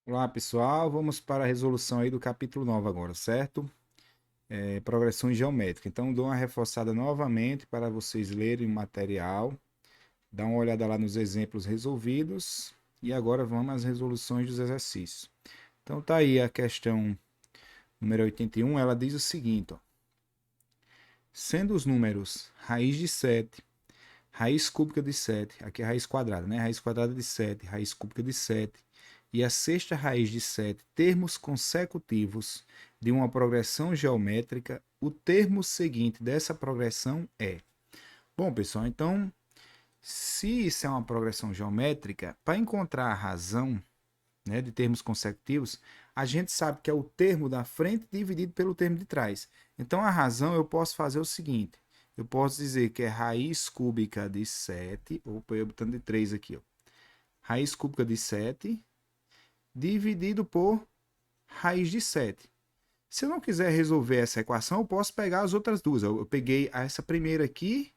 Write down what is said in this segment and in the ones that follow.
Olá, pessoal. Vamos para a resolução aí do capítulo 9 agora, certo? Progressões geométricas. Então, dou uma reforçada novamente para vocês lerem o material, dá uma olhada lá nos exemplos resolvidos e agora vamos às resoluções dos exercícios. Então, tá aí a questão número 81, ela diz o seguinte, ó. Sendo os números raiz de 7, raiz cúbica de 7, aqui é a raiz quadrada, né? Raiz quadrada de 7, raiz cúbica de 7 e a sexta raiz de 7 termos consecutivos de uma progressão geométrica, o termo seguinte dessa progressão é. Bom, pessoal, então, se isso é uma progressão geométrica, para encontrar a razão, né, de termos consecutivos, a gente sabe que é o termo da frente dividido pelo termo de trás. Então, a razão eu posso fazer o seguinte: eu posso dizer que é raiz cúbica de 7, opa, eu botando de 3 aqui, ó. Raiz cúbica de 7 dividido por raiz de 7. Se eu não quiser resolver essa equação, eu posso pegar as outras duas. Eu peguei essa primeira aqui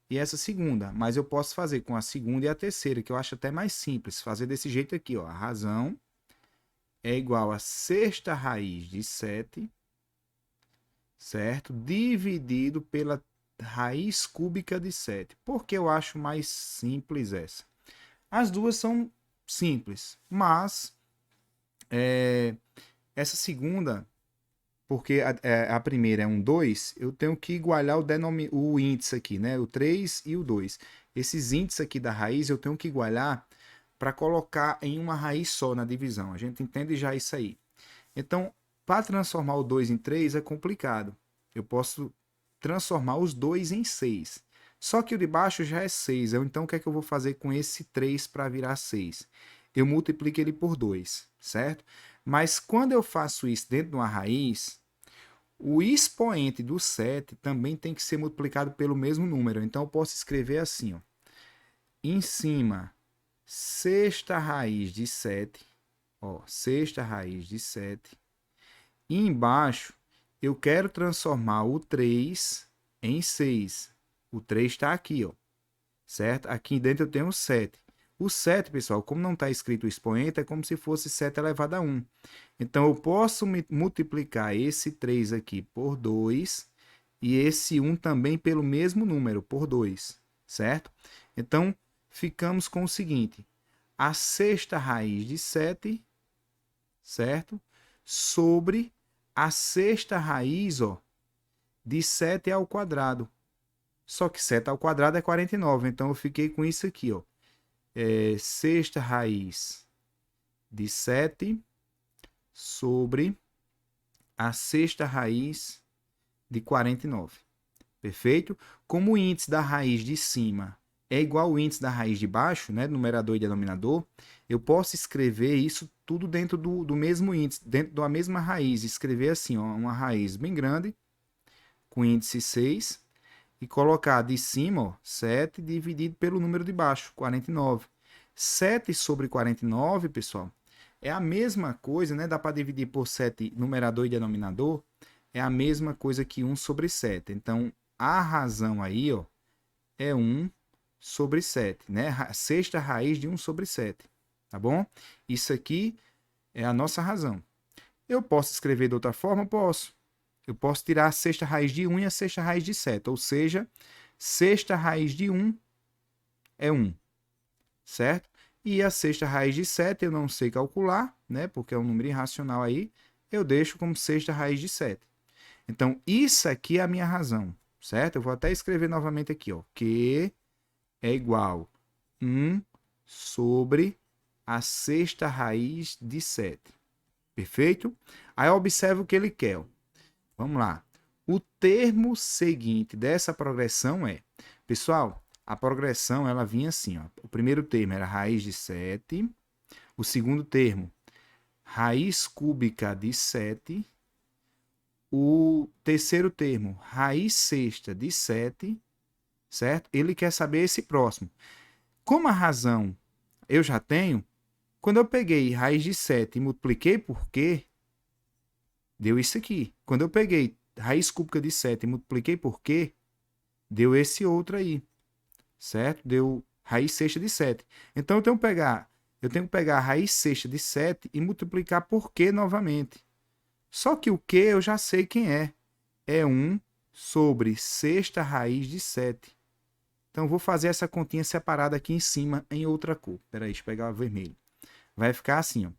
e essa segunda, mas eu posso fazer com a segunda e a terceira, que eu acho até mais simples. Fazer desse jeito aqui, ó. A razão é igual a sexta raiz de 7, certo? Dividido pela raiz cúbica de 7. Por que eu acho mais simples essa? As duas são simples, mas essa segunda, porque a primeira é um 2, eu tenho que igualar o índice aqui, né? O 3 e o 2. Esses índices aqui da raiz eu tenho que igualar para colocar em uma raiz só na divisão. A gente entende já isso aí. Então, para transformar o 2 em 3 é complicado. Eu posso transformar os 2 em 6. Só que o de baixo já é 6. Então, o que é que eu vou fazer com esse 3 para virar 6? Eu multiplico ele por 2, certo? Mas quando eu faço isso dentro de uma raiz, o expoente do 7 também tem que ser multiplicado pelo mesmo número. Então, eu posso escrever assim, ó. Em cima, sexta raiz de 7. Ó, sexta raiz de 7. E embaixo, eu quero transformar o 3 em 6. O 3 está aqui, ó, certo? Aqui dentro eu tenho o 7. O 7, pessoal, como não está escrito o expoente, é como se fosse 7 elevado a 1. Então, eu posso multiplicar esse 3 aqui por 2 e esse 1 também pelo mesmo número, por 2, certo? Então, ficamos com o seguinte: a sexta raiz de 7, certo? Sobre a sexta raiz, ó, de 7 ao quadrado. Só que 7 ao quadrado é 49, então eu fiquei com isso aqui, ó. Sexta raiz de 7 sobre a sexta raiz de 49. Perfeito? Como o índice da raiz de cima é igual ao índice da raiz de baixo, né, numerador e denominador, eu posso escrever isso tudo dentro do mesmo índice, dentro da mesma raiz. Escrever assim, ó, uma raiz bem grande, com índice 6, e colocar de cima, ó, 7 dividido pelo número de baixo, 49. 7 sobre 49, pessoal, é a mesma coisa, né? Dá para dividir por 7 numerador e denominador, é a mesma coisa que 1 sobre 7. Então, a razão aí, ó, é 1 sobre 7, né? Sexta raiz de 1 sobre 7, tá bom? Isso aqui é a nossa razão. Eu posso escrever de outra forma? Posso. Eu posso tirar a sexta raiz de 1 e a sexta raiz de 7, ou seja, sexta raiz de 1 é 1, certo? E a sexta raiz de 7 eu não sei calcular, né? Porque é um número irracional aí, eu deixo como sexta raiz de 7. Então, isso aqui é a minha razão, certo? Eu vou até escrever novamente aqui, ó, que é igual 1 sobre a sexta raiz de 7. Perfeito? Aí observe o que ele quer, ó. Vamos lá. O termo seguinte dessa progressão é, pessoal, a progressão ela vinha assim, ó. O primeiro termo era raiz de 7, o segundo termo, raiz cúbica de 7, o terceiro termo, raiz sexta de 7, certo? Ele quer saber esse próximo. Como a razão eu já tenho, quando eu peguei raiz de 7 e multipliquei por quê, deu isso aqui. Quando eu peguei raiz cúbica de 7 e multipliquei por quê, deu esse outro aí, certo? Deu raiz sexta de 7. Então eu tenho que pegar eu tenho que pegar a raiz sexta de 7 e multiplicar por Q novamente. Só que o Q eu já sei quem é. É 1 sobre sexta raiz de 7. Então, eu vou fazer essa continha separada aqui em cima em outra cor. Espera aí, deixa eu pegar o vermelho. Vai ficar assim, ó.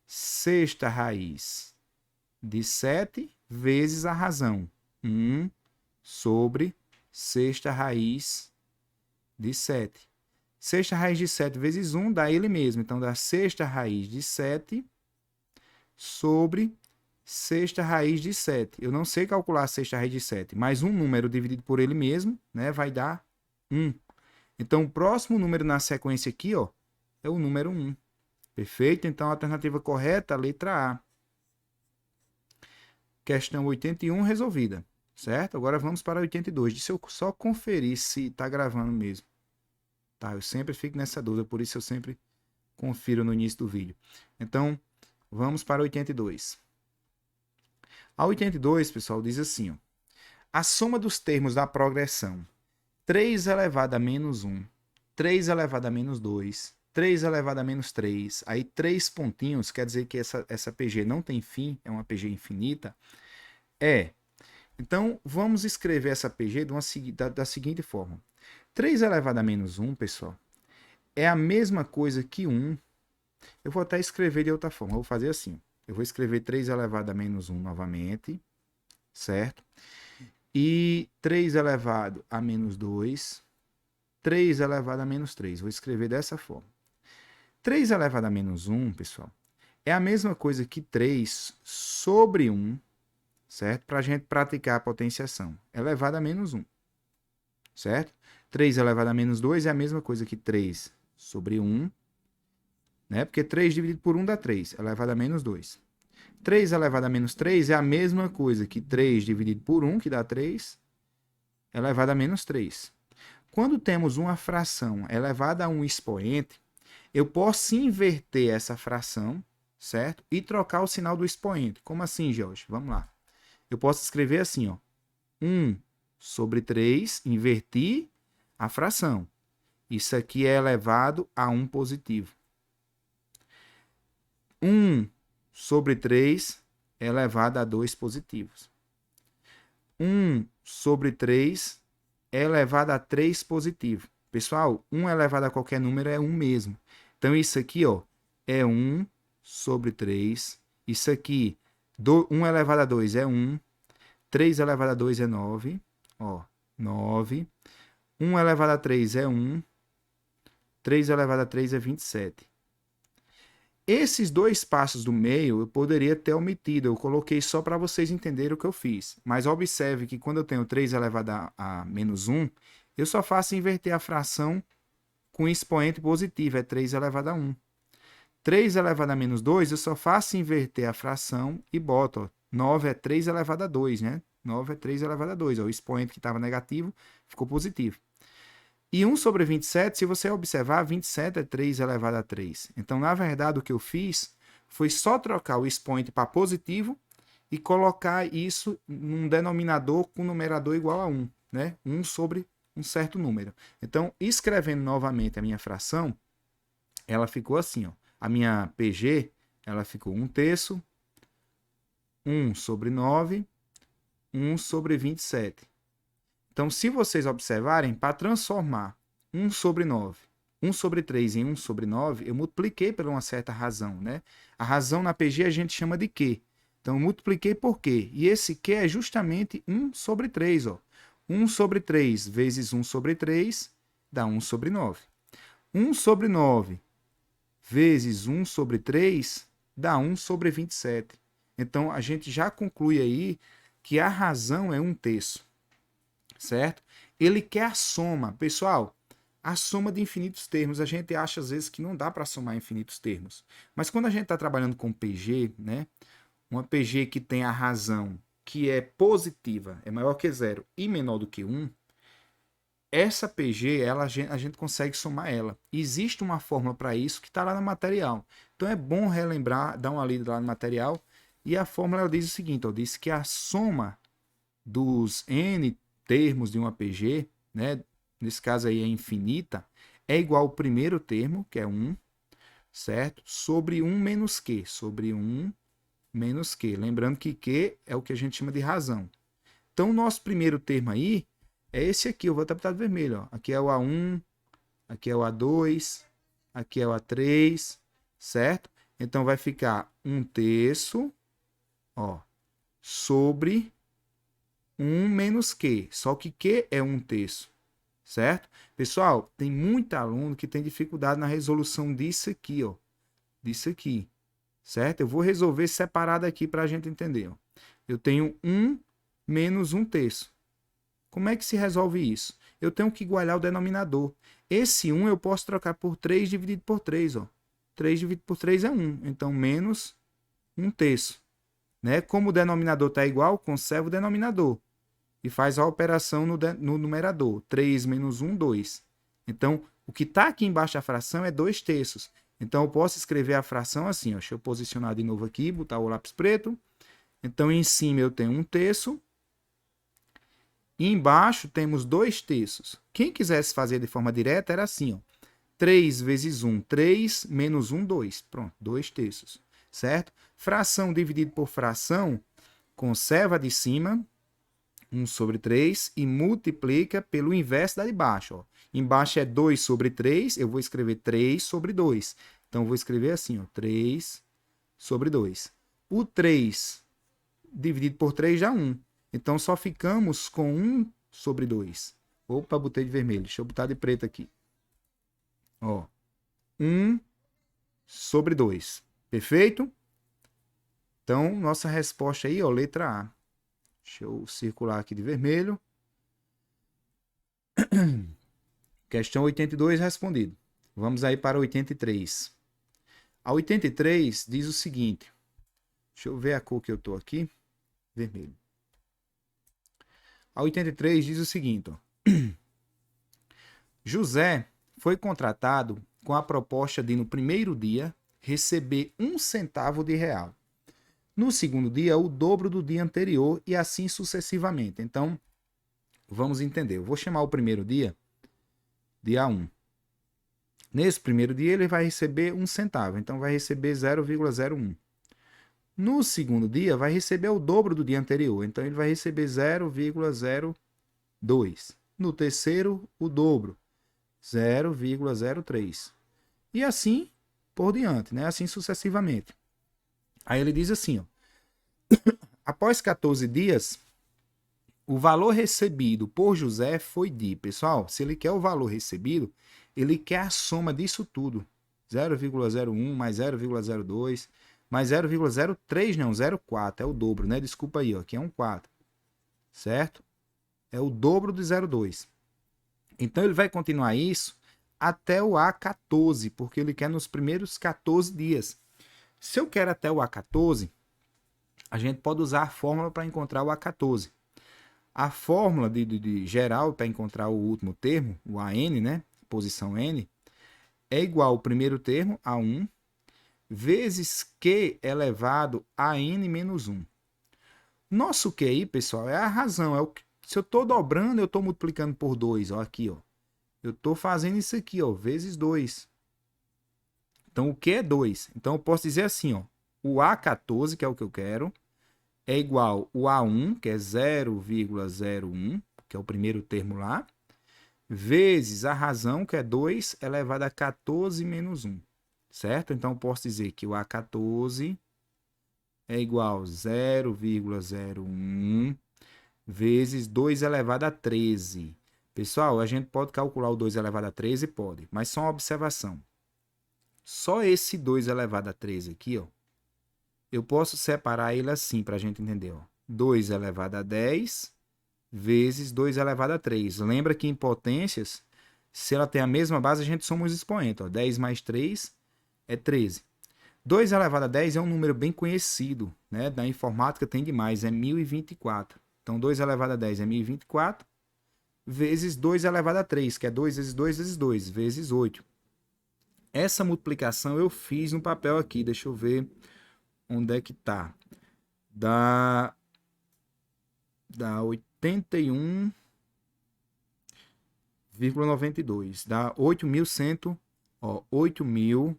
Sexta raiz de 7 vezes a razão. 1 sobre sexta raiz de 7. Sexta raiz de 7 vezes 1 dá ele mesmo. Então, dá sexta raiz de 7 sobre sexta raiz de 7. Eu não sei calcular a sexta raiz de 7, mas um número dividido por ele mesmo, né, vai dar 1. Então, o próximo número na sequência aqui, ó, é o número 1. Perfeito? Então, a alternativa correta, a letra A. Questão 81 resolvida, certo? Agora vamos para 82. Deixa eu só conferir se está gravando mesmo. Tá, eu sempre fico nessa dúvida, por isso eu sempre confiro no início do vídeo. Então, vamos para 82. A 82, pessoal, diz assim, ó. A soma dos termos da progressão 3 elevado a menos 1, 3 elevado a menos 2, 3 elevado a menos 3, aí 3 pontinhos, quer dizer que essa PG não tem fim, é uma PG infinita, Então, vamos escrever essa PG da seguinte forma. 3 elevado a menos 1, pessoal, é a mesma coisa que 1. Eu vou até escrever de outra forma, eu vou fazer assim. Eu vou escrever 3 elevado a menos 1 novamente, certo? E 3 elevado a menos 2, 3 elevado a menos 3. Vou escrever dessa forma. 3 elevado a menos 1, pessoal, é a mesma coisa que 3 sobre 1, certo? Para a gente praticar a potenciação. Elevado a menos 1, certo? 3 elevado a menos 2 é a mesma coisa que 3 sobre 1, né? Porque 3 dividido por 1 dá 3, elevado a menos 2. 3 elevado a menos 3 é a mesma coisa que 3 dividido por 1, que dá 3, elevado a menos 3. Quando temos uma fração elevada a um expoente, eu posso inverter essa fração, certo? E trocar o sinal do expoente. Como assim, Jorge? Vamos lá. Eu posso escrever assim, ó. 1 sobre 3, inverti a fração. Isso aqui é elevado a 1 positivo. 1 sobre 3 é elevado a 2 positivos. 1 sobre 3 é elevado a 3 positivo. Pessoal, 1 elevado a qualquer número é 1 mesmo. Então, isso aqui, ó, é 1 sobre 3. Isso aqui, 1 elevado a 2 é 1. 3 elevado a 2 é 9. Ó, 9. 1 elevado a 3 é 1. 3 elevado a 3 é 27. Esses dois passos do meio eu poderia ter omitido, eu coloquei só para vocês entenderem o que eu fiz. Mas observe que quando eu tenho 3 elevado a menos 1, eu só faço inverter a fração com expoente positivo, é 3 elevado a 1. 3 elevado a menos 2, eu só faço inverter a fração e boto, ó, 9 é 3 elevado a 2, né? 9 é 3 elevado a 2, ó, o expoente que estava negativo ficou positivo. E 1 sobre 27, se você observar, 27 é 3 elevado a 3. Então, na verdade, o que eu fiz foi só trocar o expoente para positivo e colocar isso num denominador com numerador igual a 1, né? 1 sobre um certo número. Então, escrevendo novamente a minha fração, ela ficou assim, ó. A minha PG, ela ficou 1/3, 1 sobre 9, 1 sobre 27. Então, se vocês observarem, para transformar 1 sobre 9, 1 sobre 3 em 1 sobre 9, eu multipliquei por uma certa razão, né? A razão na PG a gente chama de Q. Então, eu multipliquei por Q. E esse Q é justamente 1 sobre 3, ó. 1 sobre 3 vezes 1 sobre 3 dá 1 sobre 9. 1 sobre 9 vezes 1 sobre 3 dá 1 sobre 27. Então, a gente já conclui aí que a razão é 1/3. Certo? Ele quer a soma. Pessoal, a soma de infinitos termos, a gente acha às vezes que não dá para somar infinitos termos. Mas quando a gente está trabalhando com PG, né? Uma PG que tem a razão que é positiva, é maior que 0 e menor do que 1, essa PG, a gente consegue somar ela. Existe uma fórmula para isso que está lá no material. Então é bom relembrar, dar uma lida lá no material. E a fórmula ela diz o seguinte, ó, diz que a soma dos n termos de uma PG, né, nesse caso aí é infinita, é igual ao primeiro termo, que é 1, certo? Sobre 1 menos Q. Sobre 1 menos Q. Lembrando que Q é o que a gente chama de razão. Então, o nosso primeiro termo aí é esse aqui. Eu vou até botar de vermelho. Ó. Aqui é o A1, aqui é o A2, aqui é o A3, certo? Então, vai ficar 1/3, ó, sobre 1 menos Q. Só que Q é 1/3, certo? Pessoal, tem muito aluno que tem dificuldade na resolução disso aqui, ó. Disso aqui, certo? Eu vou resolver separado aqui para a gente entender, ó. Eu tenho 1 menos 1/3. Como é que se resolve isso? Eu tenho que igualar o denominador. Esse 1 eu posso trocar por 3 dividido por 3, ó. 3 dividido por 3 é 1, então menos 1/3. Né? Como o denominador está igual, conserva o denominador e faz a operação no numerador. 3 menos 1, 2. Então, o que está aqui embaixo da fração é 2/3. Então, eu posso escrever a fração assim. Ó. Deixa eu posicionar de novo aqui, botar o lápis preto. Então, em cima eu tenho 1/3. E embaixo temos 2/3. Quem quisesse fazer de forma direta era assim. Ó. 3 vezes 1, 3, menos 1, 2. Pronto, 2/3. Certo? Fração dividido por fração, conserva a de cima, 1 sobre 3, e multiplica pelo inverso da de baixo. Ó. Embaixo é 2 sobre 3, eu vou escrever 3 sobre 2. Então, eu vou escrever assim, ó, 3 sobre 2. O 3 dividido por 3 dá 1. Então, só ficamos com 1 sobre 2. Opa, botei de vermelho. Deixa eu botar de preto aqui. Ó, 1 sobre 2. Perfeito? Então, nossa resposta aí, ó, letra A. Deixa eu circular aqui de vermelho. Questão 82 respondido. Vamos aí para 83. A 83 diz o seguinte. Deixa eu ver a cor que eu estou aqui. Vermelho. A 83 diz o seguinte. Ó. José foi contratado com a proposta de, no primeiro dia, receber 1 centavo de real. No segundo dia, o dobro do dia anterior e assim sucessivamente. Então, vamos entender. Eu vou chamar o primeiro dia, dia 1. Nesse primeiro dia, ele vai receber 1 centavo. Então, vai receber 0,01. No segundo dia, vai receber o dobro do dia anterior. Então, ele vai receber 0,02. No terceiro, o dobro, 0,03. E assim por diante, né? Assim sucessivamente. Aí ele diz assim, ó. Após 14 dias, o valor recebido por José foi de... Pessoal, se ele quer o valor recebido, ele quer a soma disso tudo. 0,01 mais 0,02 mais 0,03, não, 0,4. É o dobro, né? Desculpa aí, ó. Aqui é um 4. Certo? É o dobro de 0,2. Então, ele vai continuar isso até o A14, porque ele quer nos primeiros 14 dias. Se eu quero até o A14, a gente pode usar a fórmula para encontrar o A14. A fórmula de geral para encontrar o último termo, o AN, né? Posição N, é igual ao primeiro termo, A1, vezes Q elevado a N menos 1. Nosso QI, pessoal, é a razão. É o que, se eu estou dobrando, eu estou multiplicando por 2. Ó, aqui, ó. Eu estou fazendo isso aqui, ó, vezes 2. Então, o Q é 2. Então, eu posso dizer assim, ó, o A14, que é o que eu quero, é igual ao A1, que é 0,01, que é o primeiro termo lá, vezes a razão, que é 2 elevado a 14 menos 1. Certo? Então, eu posso dizer que o A14 é igual a 0,01 vezes 2 elevado a 13. Pessoal, a gente pode calcular o 2 elevado a 13? Pode, mas só uma observação. Só esse 2 elevado a 13 aqui, ó, eu posso separar ele assim para a gente entender. Ó. 2 elevado a 10 vezes 2 elevado a 3. Lembra que em potências, se ela tem a mesma base, a gente soma os expoentes. Ó. 10 mais 3 é 13. 2 elevado a 10 é um número bem conhecido, né? Da informática tem demais, é 1024. Então, 2 elevado a 10 é 1024, vezes 2 elevado a 3, que é 2 vezes 2 vezes 2, vezes 8. Essa multiplicação eu fiz no papel aqui, deixa eu ver onde é que tá. Dá 81,92. Dá 8.100, ó, 8.100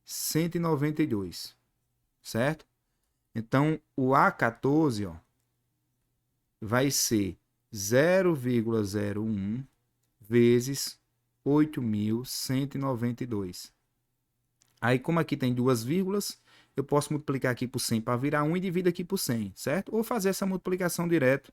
192, certo? Então, o A14, ó, vai ser 0,01 vezes 8.192. Aí, como aqui tem duas vírgulas, eu posso multiplicar aqui por 100 para virar 1 e dividir aqui por 100, certo? Ou fazer essa multiplicação direto.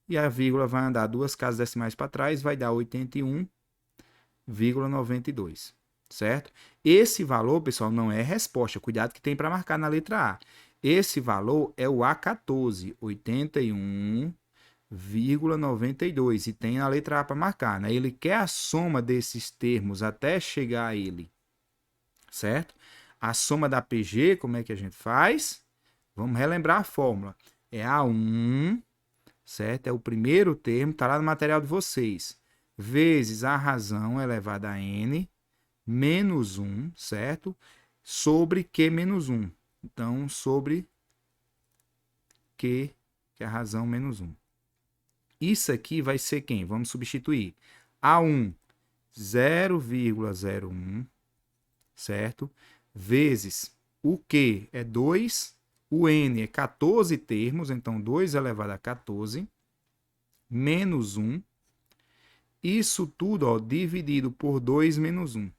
E a vírgula vai andar duas casas decimais para trás, vai dar 81,92, certo? Esse valor, pessoal, não é resposta. Cuidado que tem para marcar na letra A. Esse valor é o A14, 81,92. E tem a letra A para marcar, né? Ele quer a soma desses termos até chegar a ele, certo? A soma da PG, como é que a gente faz? Vamos relembrar a fórmula. É A1, certo? É o primeiro termo, está lá no material de vocês. Vezes a razão elevada a n, menos 1, certo? Sobre Q menos 1. Então, sobre Q, que é a razão menos 1. Isso aqui vai ser quem? Vamos substituir. A1, 0,01, certo? Vezes o Q é 2, o N é 14 termos, então 2 elevado a 14, menos 1. Isso tudo, ó, dividido por 2 menos 1.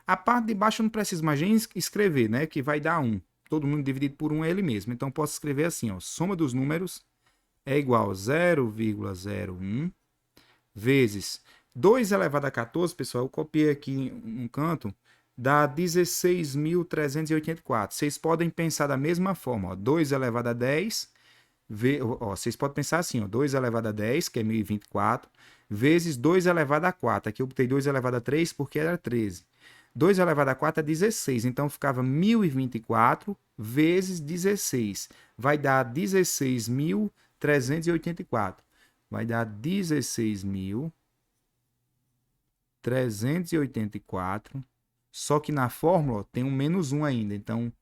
A parte de baixo eu não preciso mais nem escrever, né? Que vai dar 1. Todo mundo dividido por 1 é ele mesmo. Então, posso escrever assim, ó. Soma dos números é igual a 0,01 vezes 2 elevado a 14, pessoal. Eu copiei aqui um canto. Dá 16.384. Vocês podem pensar da mesma forma, ó. 2 elevado a 10. Vocês podem pensar assim, ó. 2 elevado a 10, que é 1024, vezes 2 elevado a 4. Aqui eu botei 2 elevado a 3 porque era 13. 2 elevado a 4 é 16, então ficava 1024 vezes 16. Vai dar 16.384. Vai dar 16.384. Só que na fórmula ó, tem um menos 1 ainda, então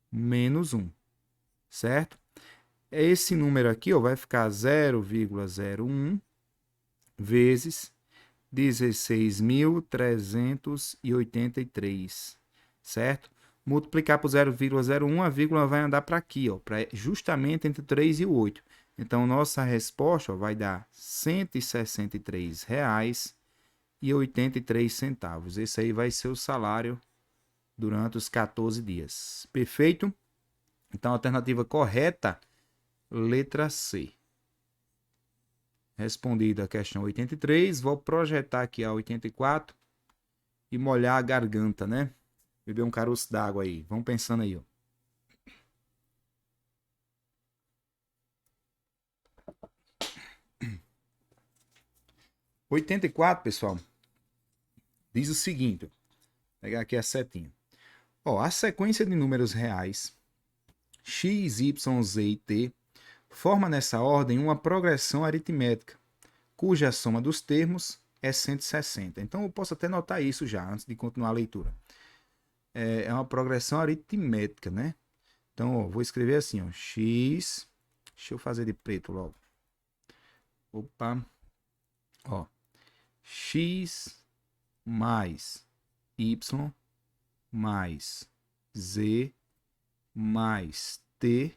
menos 1, certo? Esse número aqui ó, vai ficar 0,01 vezes 16.383, certo? Multiplicar por 0,01, a vírgula vai andar para aqui, ó, justamente entre o 3 e o 8. Então, nossa resposta ó, vai dar R$ 163,83. Esse aí vai ser o salário durante os 14 dias. Perfeito? Então, a alternativa correta, letra C. Respondida a questão 83, vou projetar aqui a 84 e molhar a garganta, né? Beber um caroço d'água aí. Vamos pensando aí, ó. O 84, pessoal, diz o seguinte, vou pegar aqui a setinha. Ó, a sequência de números reais x, y, z e t forma nessa ordem uma progressão aritmética, cuja soma dos termos é 160. Então, eu posso até notar isso já, antes de continuar a leitura. É uma progressão aritmética, né? Então, ó, vou escrever assim, ó, x... Deixa eu fazer de preto logo. Opa. Ó, x mais y mais z mais t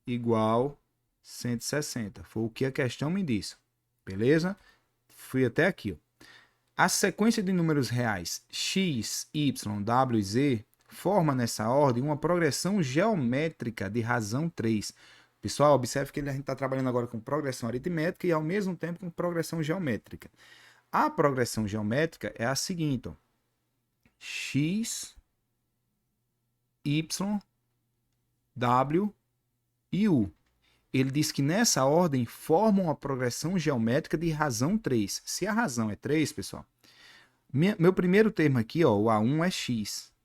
igual 160. Foi o que a questão me disse. Beleza? Fui até aqui. Ó. A sequência de números reais x, y, w e z forma nessa ordem uma progressão geométrica de razão 3. Pessoal, observe que a gente está trabalhando agora com progressão aritmética e ao mesmo tempo com progressão geométrica. A progressão geométrica é a seguinte, ó. X, Y, W e U. Ele diz que nessa ordem formam uma progressão geométrica de razão 3. Se a razão é 3, pessoal, meu primeiro termo aqui, ó, o A1 é x.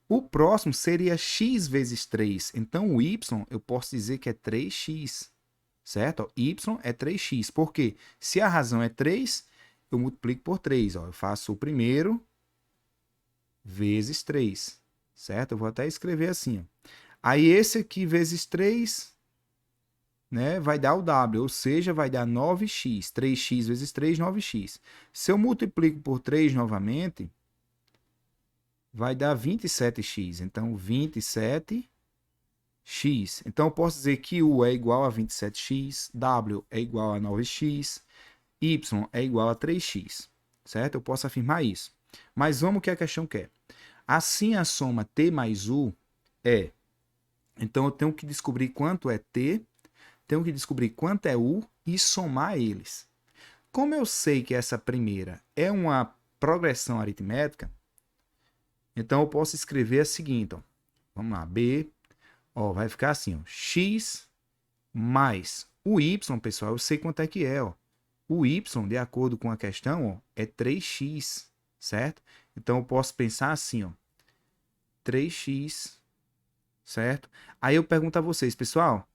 O próximo seria x vezes 3. Então, o y eu posso dizer que é 3x, certo? Ó, y é 3x. Por quê? Se a razão é 3, eu multiplico por 3. Ó. Eu faço o primeiro vezes 3, certo? Eu vou até escrever assim. Ó. Aí, esse aqui vezes 3, né, vai dar o W, ou seja, vai dar 9x. 3x vezes 3, 9x. Se eu multiplico por 3 novamente, vai dar 27x. Então, 27x. Então, eu posso dizer que U é igual a 27x, W é igual a 9x, Y é igual a 3x, certo? Eu posso afirmar isso. Mas vamos o que a questão quer. Assim, a soma T mais U é... Então, eu tenho que descobrir quanto é T, tenho que descobrir quanto é U e somar eles. Como eu sei que essa primeira é uma progressão aritmética, então eu posso escrever a seguinte, ó. Vamos lá, B, ó, vai ficar assim, ó, x mais o y, pessoal, eu sei quanto é que é, ó. O y, de acordo com a questão, ó, é 3x, certo? Então eu posso pensar assim, ó, 3x, certo? Aí eu pergunto a vocês, pessoal,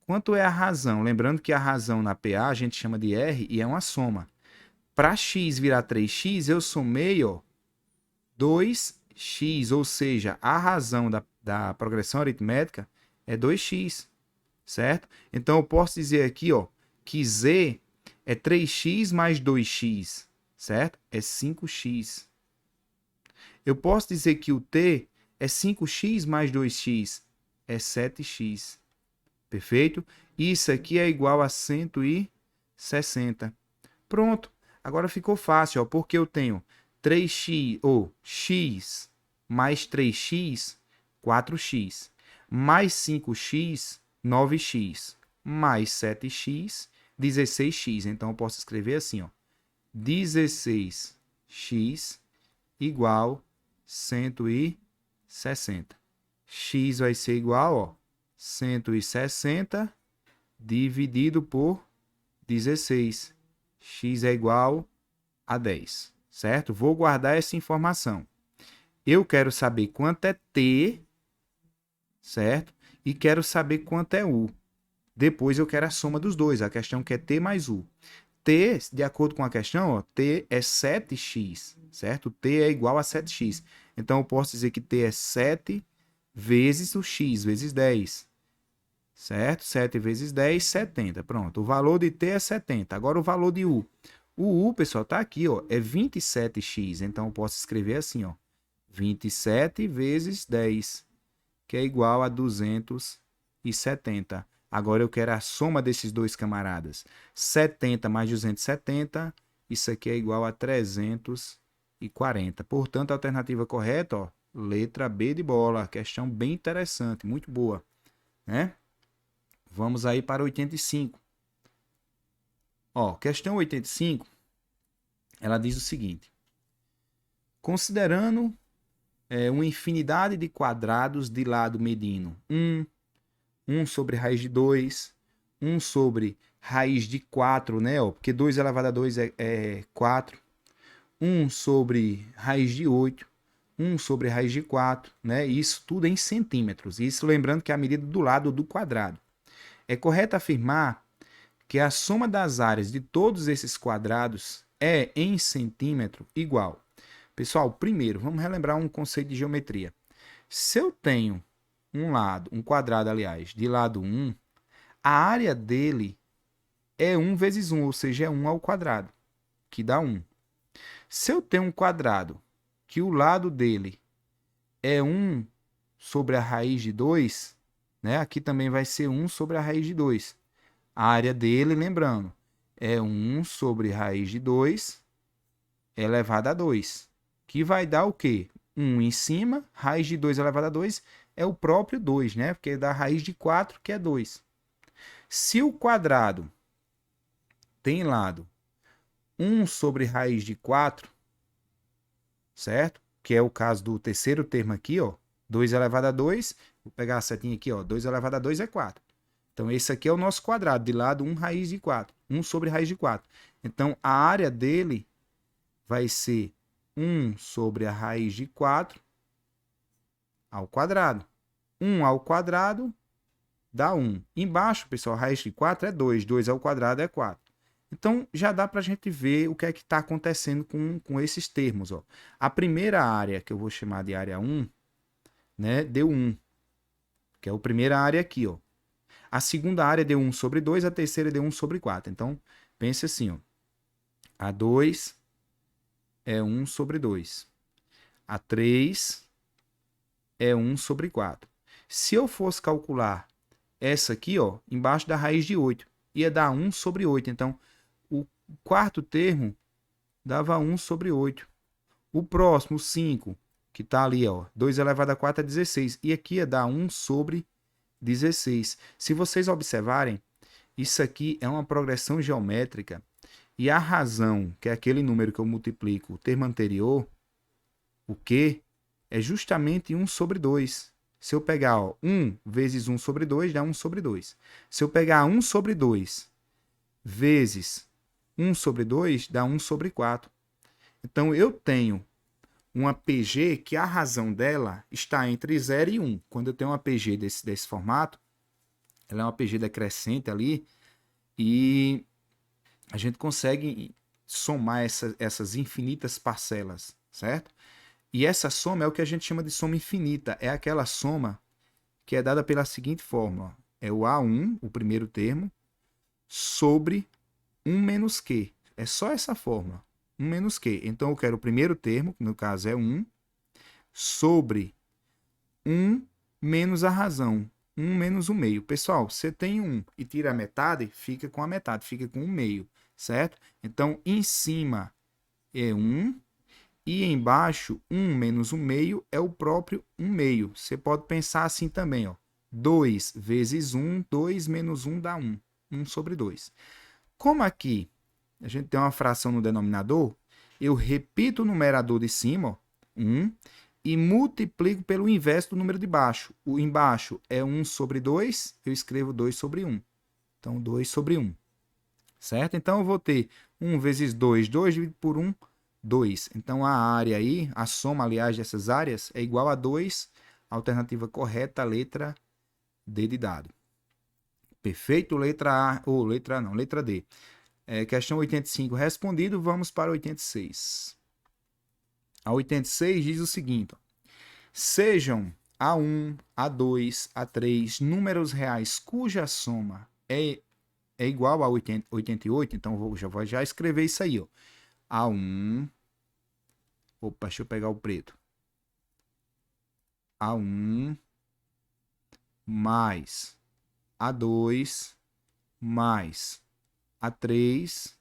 quanto é a razão? Lembrando que a razão na PA a gente chama de R e é uma soma. Para x virar 3x, eu somei, ó, 2x, ou seja, a razão da progressão aritmética é 2x, certo? Então eu posso dizer aqui, ó, que z é 3x mais 2x, certo? É 5x. Eu posso dizer que o t é 5x mais 2x, é 7x. Perfeito? Isso aqui é igual a 160. Pronto. Agora ficou fácil, ó, porque eu tenho 3x, ou x mais 3x, 4x, mais 5x, 9x, mais 7x, 16x. Então, eu posso escrever assim, ó, 16x igual 160. X vai ser igual, ó, 160 dividido por 16. X é igual a 10, certo? Vou guardar essa informação. Eu quero saber quanto é T, certo? E quero saber quanto é U. Depois eu quero a soma dos dois, a questão que é T mais U. T, de acordo com a questão, ó, T é 7x, certo? T é igual a 7x. Então eu posso dizer que T é 7 vezes o x, vezes 10. Certo? 7 vezes 10, 70. Pronto. O valor de T é 70. Agora o valor de U. O U, pessoal, tá aqui, ó, é 27x. Então eu posso escrever assim, ó, 27 vezes 10, que é igual a 270. Agora eu quero a soma desses dois camaradas. 70 mais 270, isso aqui é igual a 340. Portanto, a alternativa correta, ó, letra B de bola. Questão bem interessante, muito boa, né? Vamos aí para 85. Ó, questão 85, ela diz o seguinte: considerando uma infinidade de quadrados de lado medindo 1 sobre raiz de 2, 1 sobre raiz de 4, né? Ó, porque 2 elevado a 2 é 4. 1 sobre raiz de 8, 1 sobre raiz de 4, né? Isso tudo em centímetros. Isso lembrando que é a medida do lado do quadrado. É correto afirmar que a soma das áreas de todos esses quadrados é, em centímetro, igual. Pessoal, primeiro, vamos relembrar um conceito de geometria. Se eu tenho um quadrado, aliás, de lado 1, a área dele é 1 vezes 1, ou seja, é 1 ao quadrado, que dá 1. Se eu tenho um quadrado que o lado dele é 1 sobre a raiz de 2, né? Aqui também vai ser 1 sobre a raiz de 2. A área dele, lembrando, é 1 sobre raiz de 2 elevado a 2, que vai dar o quê? 1 em cima, raiz de 2 elevado a 2 é o próprio 2, né? Porque dá raiz de 4, que é 2. Se o quadrado tem lado 1 sobre raiz de 4, certo? Que é o caso do terceiro termo aqui, ó, 2 elevado a 2, vou pegar a setinha aqui, ó, 2 elevado a 2 é 4. Então, esse aqui é o nosso quadrado, de lado 1 raiz de 4, 1 sobre raiz de 4. Então, a área dele vai ser 1 sobre a raiz de 4 ao quadrado. 1 ao quadrado dá 1. Embaixo, pessoal, a raiz de 4 é 2. 2 ao quadrado é 4. Então, já dá para a gente ver o que é que está acontecendo com esses termos. Ó. A primeira área, que eu vou chamar de área 1, né, deu 1, que é a primeira área aqui. Ó. A segunda área deu 1 sobre 2, a terceira deu 1 sobre 4. Então, pense assim, ó. A 2 é 1 sobre 2. A 3 é 1 sobre 4. Se eu fosse calcular essa aqui, ó, embaixo da raiz de 8, ia dar 1 sobre 8. Então, o quarto termo dava 1 sobre 8. O próximo, 5, que está ali, ó, 2 elevado a 4 é 16. E aqui ia dar 1 sobre 16. Se vocês observarem, isso aqui é uma progressão geométrica. E a razão, que é aquele número que eu multiplico o termo anterior, o Q, é justamente 1 sobre 2. Se eu pegar, ó, 1 vezes 1 sobre 2, dá 1 sobre 2. Se eu pegar 1 sobre 2 vezes 1 sobre 2, dá 1 sobre 4. Então, eu tenho uma PG que a razão dela está entre 0 e 1. Quando eu tenho uma PG desse formato, ela é uma PG decrescente ali, e a gente consegue somar essas infinitas parcelas, certo? E essa soma é o que a gente chama de soma infinita. É aquela soma que é dada pela seguinte fórmula. É o A1, o primeiro termo, sobre 1 menos Q. É só essa fórmula. 1 menos Q. Então, eu quero o primeiro termo, que no caso é 1, sobre 1 menos a razão. 1 menos o meio. Pessoal, você tem 1 e tira a metade, fica com a metade, fica com 1 meio, certo? Então, em cima é 1 e embaixo 1 menos 1 meio é o próprio 1 meio. Você pode pensar assim também, ó. 2 vezes 1, 2 menos 1 dá 1. 1 sobre 2. Como aqui a gente tem uma fração no denominador, eu repito o numerador de cima, ó, 1, e multiplico pelo inverso do número de baixo. O embaixo é 1 sobre 2, eu escrevo 2 sobre 1. Então, 2 sobre 1. Certo? Então, eu vou ter 1 vezes 2, 2 dividido por 1, 2. Então, a área aí, a soma, aliás, dessas áreas é igual a 2. Alternativa correta, letra D de dado. Perfeito? Letra A, ou letra A não, letra D. Questão 85 respondido, vamos para 86. A 86 diz o seguinte: ó, sejam A1, A2, A3 números reais cuja soma é igual a 88, então já vou escrever isso aí, ó. A1, opa, deixa eu pegar o preto. A1 mais A2 mais A3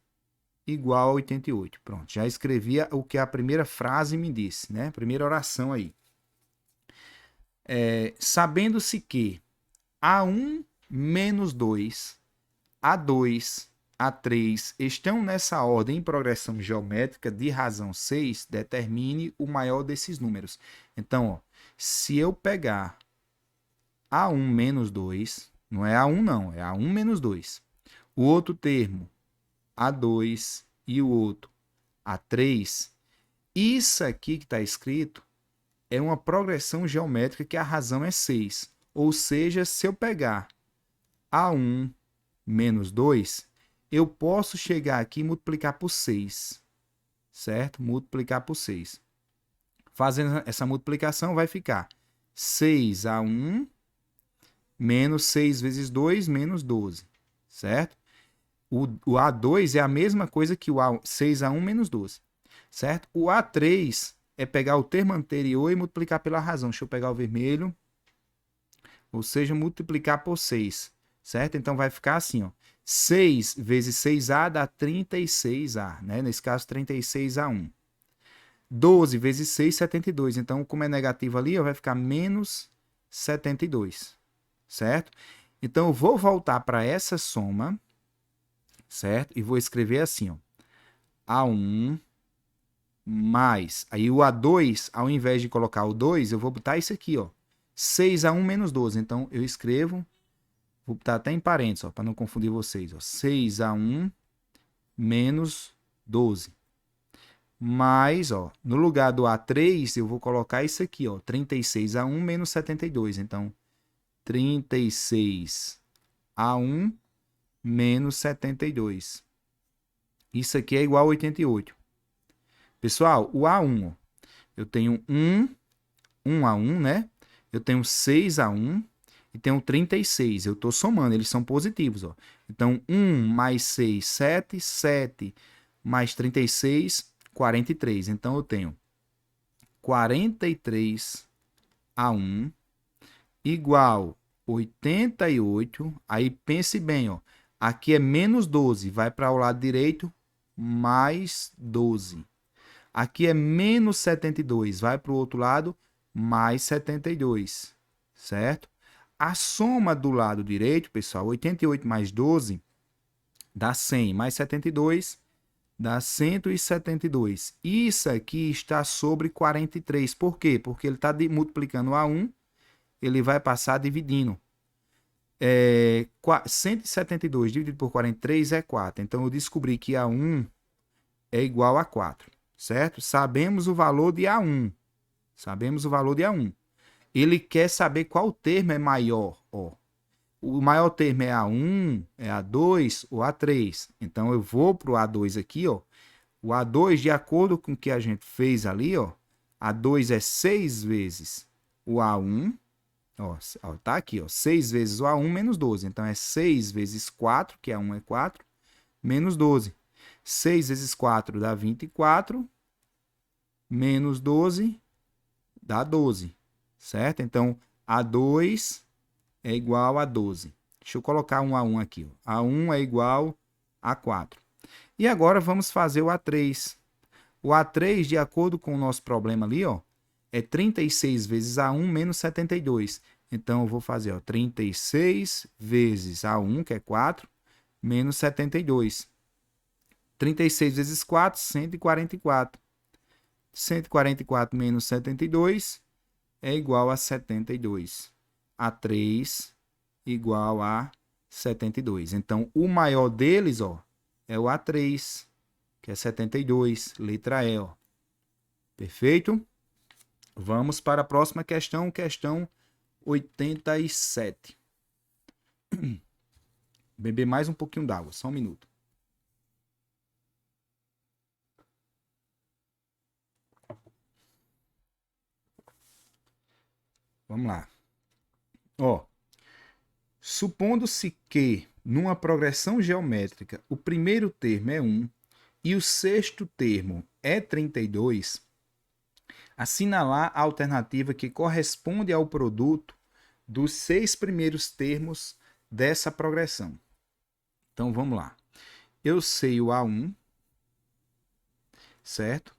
igual a 88. Pronto, já escrevi o que a primeira frase me disse, né? Primeira oração aí. Sabendo-se que A1 menos 2, A2, A3 estão nessa ordem em progressão geométrica de razão 6, determine o maior desses números. Então, ó, se eu pegar A1 menos 2, não é A1 não, é A1 menos 2. O outro termo, A2 e o outro A3, isso aqui que está escrito é uma progressão geométrica que a razão é 6. Ou seja, se eu pegar A1 menos 2, eu posso chegar aqui e multiplicar por 6, certo? Multiplicar por 6. Fazendo essa multiplicação vai ficar 6A1 menos 6 vezes 2 menos 12, certo? O A2 é a mesma coisa que o 6A1 menos 12, certo? O A3 é pegar o termo anterior e multiplicar pela razão. Deixa eu pegar o vermelho. Ou seja, multiplicar por 6, certo? Então, vai ficar assim, ó. 6 vezes 6A dá 36A, né? Nesse caso, 36A1. 12 vezes 6, 72. Então, como é negativo ali, ó, vai ficar menos 72, certo? Então, eu vou voltar para essa soma, certo? E vou escrever assim, ó. A1 mais... Aí, o A2, ao invés de colocar o 2, eu vou botar isso aqui, ó. 6A1 menos 12. Então, eu escrevo... Vou botar até em parênteses, para não confundir vocês. Ó. 6A1 menos 12. Mais, ó, no lugar do A3, eu vou colocar isso aqui, ó, 36A1 menos 72. Então, 36A1 menos 72. Isso aqui é igual a 88. Pessoal, o A1, ó, eu tenho 1A1, né? Eu tenho 6A1 e tenho 36. Eu estou somando, eles são positivos, ó. Então, 1 mais 6, 7. 7 mais 36, 43. Então, eu tenho 43A1 igual 88. Aí pense bem, ó. Aqui é menos 12, vai para o lado direito, mais 12. Aqui é menos 72, vai para o outro lado, mais 72, certo? A soma do lado direito, pessoal, 88 mais 12 dá 100, mais 72 dá 172. Isso aqui está sobre 43. Por quê? Porque ele está multiplicando A1, ele vai passar dividindo. 172 dividido por 43 é 4. Então, eu descobri que A1 é igual a 4, certo? Sabemos o valor de A1. Sabemos o valor de A1. Ele quer saber qual termo é maior. Ó. O maior termo é A1, é A2 ou A3. Então, eu vou para o A2 aqui, ó. O A2, de acordo com o que a gente fez ali, ó, A2 é 6 vezes o A1. Ó, tá aqui, ó, 6 vezes o A1 menos 12. Então, é 6 vezes 4, que A1 é 4, menos 12. 6 vezes 4 dá 24, menos 12 dá 12, certo? Então, A2 é igual a 12. Deixa eu colocar um A1 aqui. Ó. A1 é igual a 4. E agora vamos fazer o A3. O A3, de acordo com o nosso problema ali, ó, é 36 vezes A1 menos 72. Então, eu vou fazer ó, 36 vezes A1, que é 4, menos 72. 36 vezes 4, 144. 144 menos 72 é igual a 72. A3 igual a 72. Então, o maior deles ó, é o A3, que é 72, letra E. Ó. Perfeito? Vamos para a próxima questão, questão 87. Beber mais um pouquinho d'água, só um minuto. Vamos lá. Ó, supondo-se que, numa progressão geométrica, o primeiro termo é 1 e o sexto termo é 32, assinalar a alternativa que corresponde ao produto dos 6 primeiros termos dessa progressão. Então, vamos lá. Eu sei o A1, certo?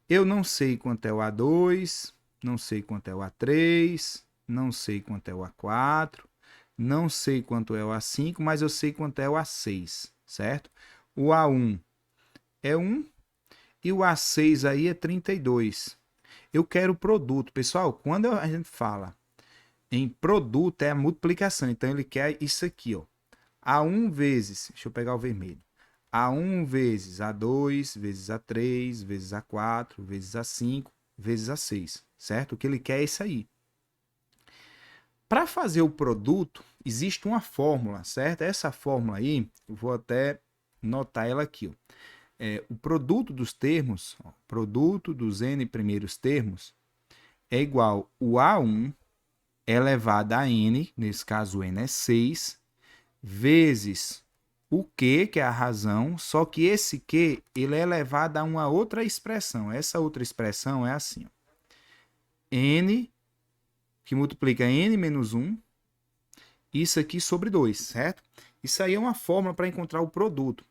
Eu não sei quanto é o A2, não sei quanto é o A3, não sei quanto é o A4, não sei quanto é o A5, mas eu sei quanto é o A6, certo? O A1 é 1 e o A6 aí é 32. Eu quero o produto. Pessoal, quando a gente fala em produto, é a multiplicação. Então, ele quer isso aqui, ó. A1 vezes, deixa eu pegar o vermelho. A1 vezes A2, vezes A3, vezes A4, vezes A5, vezes A6, certo? O que ele quer é isso aí. Para fazer o produto, existe uma fórmula, certo? Essa fórmula aí, eu vou até notar ela aqui, ó. O produto dos termos, ó, produto dos n primeiros termos, é igual o A1 elevado a n, nesse caso o n é 6, vezes o Q, que é a razão, só que esse Q ele é elevado a uma outra expressão. Essa outra expressão é assim, ó. N, que multiplica n menos 1, isso aqui sobre 2, certo? Isso aí é uma fórmula para encontrar o produto.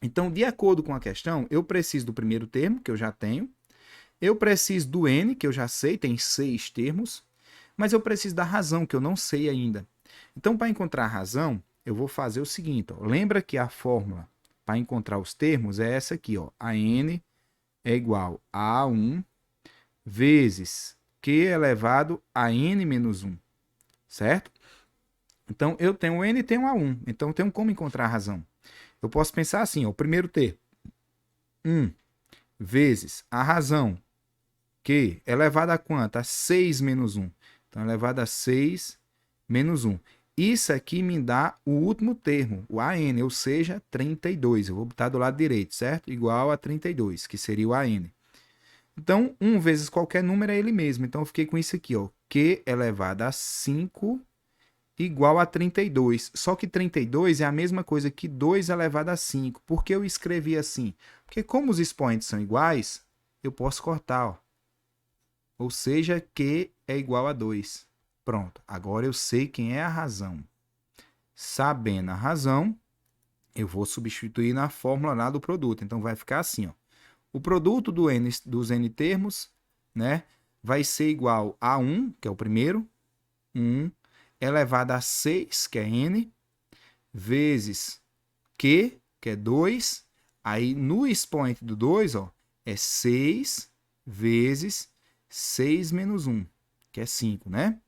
Então, de acordo com a questão, eu preciso do primeiro termo, que eu já tenho. Eu preciso do n, que eu já sei, tem 6 termos. Mas eu preciso da razão, que eu não sei ainda. Então, para encontrar a razão, eu vou fazer o seguinte. Ó. Lembra que a fórmula para encontrar os termos é essa aqui. Ó. A n é igual a A1 vezes Q elevado a n menos 1. Certo? Então, eu tenho n e tenho A1. Então, eu tenho como encontrar a razão. Eu posso pensar assim, ó, o primeiro termo, 1 vezes a razão, Q, elevado a quanto? A 6 menos 1. Então, elevado a 6 menos 1. Isso aqui me dá o último termo, o AN, ou seja, 32. Eu vou botar do lado direito, certo? Igual a 32, que seria o AN. Então, 1 vezes qualquer número é ele mesmo. Então, eu fiquei com isso aqui, ó, Q elevado a 5 igual a 32. Só que 32 é a mesma coisa que 2 elevado a 5. Por que eu escrevi assim? Porque como os expoentes são iguais, eu posso cortar. Ó. Ou seja, Q é igual a 2. Pronto, agora eu sei quem é a razão. Sabendo a razão, eu vou substituir na fórmula lá do produto. Então, vai ficar assim, ó. O produto dos n termos, né, vai ser igual a 1, que é o primeiro, 1 elevado a 6, que é n, vezes Q, que é 2. Aí, no expoente do 2, ó, é 6 vezes 6 menos 1, que é 5, né?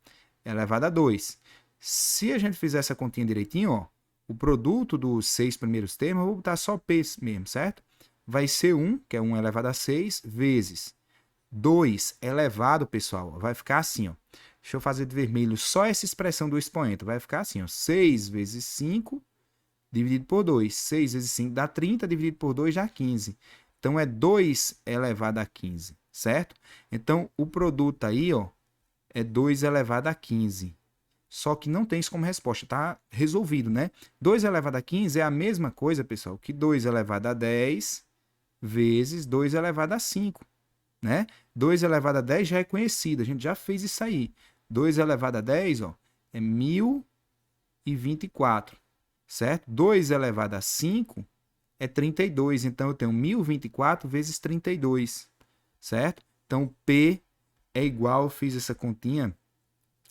Elevado a 2. Se a gente fizer essa continha direitinho, ó, o produto dos 6 primeiros termos, eu vou botar só P mesmo, certo? Vai ser 1, que é 1 elevado a 6, vezes 2 elevado, pessoal, vai ficar assim, ó. Deixa eu fazer de vermelho só essa expressão do expoente. Vai ficar assim, ó, 6 vezes 5 dividido por 2. 6 vezes 5 dá 30, dividido por 2 dá 15. Então, é 2 elevado a 15, certo? Então, o produto aí, ó, é 2 elevado a 15. Só que não tem isso como resposta, tá resolvido, né? 2 elevado a 15 é a mesma coisa, pessoal, que 2 elevado a 10 vezes 2 elevado a 5, né? 2 elevado a 10 já é conhecido, a gente já fez isso aí. 2 elevado a 10, ó, é 1024, certo? 2 elevado a 5 é 32, então eu tenho 1024 vezes 32, certo? Então, P é igual, eu fiz essa continha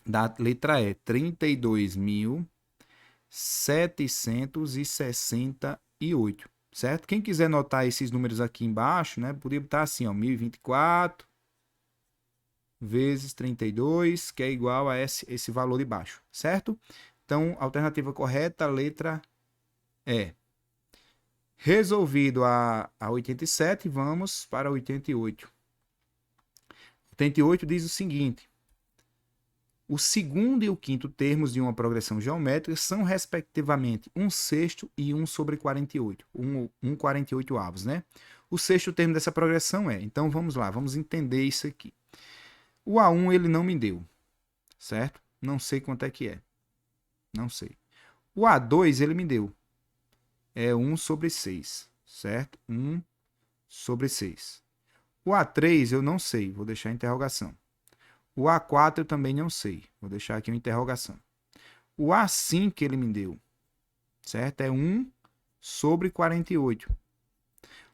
da letra E, 32.768, certo? Quem quiser anotar esses números aqui embaixo, né, poderia botar assim, ó, 1024 vezes 32, que é igual a esse valor de baixo, certo? Então, alternativa correta, letra E. Resolvido a 87, vamos para 88. 88 diz o seguinte: o segundo e o quinto termos de uma progressão geométrica são, respectivamente, 1/6 e 1 sobre 48. 1/48 avos, né? O sexto termo dessa progressão é. Então, vamos lá, vamos entender isso aqui. O A1 ele não me deu, certo? Não sei quanto é que é. Não sei. O A2 ele me deu. É 1 sobre 6, certo? 1 sobre 6. O A3 eu não sei, vou deixar a interrogação. O A4 eu também não sei, vou deixar aqui uma interrogação. O A5 que ele me deu, certo? É 1 sobre 48.